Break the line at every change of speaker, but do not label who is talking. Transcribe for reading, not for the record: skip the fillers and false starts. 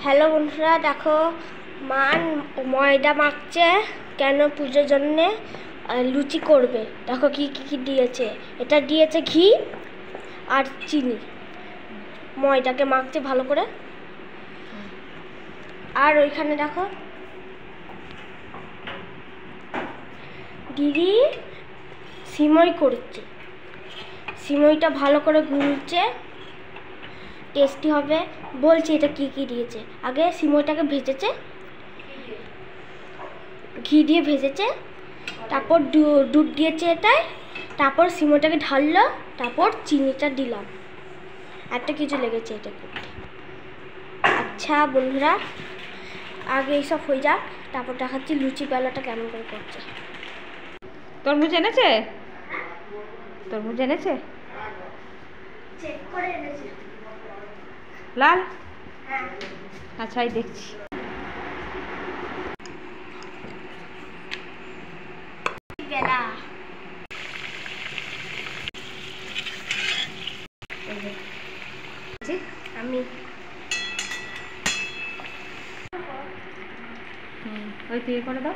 Hello বন্ধুরা, দেখো মা ময়দা মাখছে কেন পুজোর জন্যে লুচি করবে। দেখো কি কি দিয়েছে। এটা দিয়েছে ঘি আর চিনি। ময়দাকে মাখছে ভালো করে। আর ওইখানে দেখো দিদি সিমই করছে। সিমইটা ভালো করে গুলছে, টেস্টি হবে বলছি। এটা কি কি দিয়েছে, আগে সিমইটাকে ভেজেছে, ঘি দিয়ে ভেজেছে, তারপর দুধ দিয়েছে এটাই, তারপর সিমইটাকে ঢাললো, তারপর চিনিটা দিলাম। একটা কিছু লেগেছে এটা করতে। আচ্ছা বন্ধুরা, আগে এইসব হয়ে যাক, তারপর দেখাচ্ছি লুচি বেলাটা কেমন করে করছে।
তরমুজ এনেছে? তরমুজ এনেছে?
চেক করে এনেছে।
লাল?
হ্যাঁ।
আচ্ছা, এই দেখছি।
বেলা আমি
ওই দিয়ে করে দাও।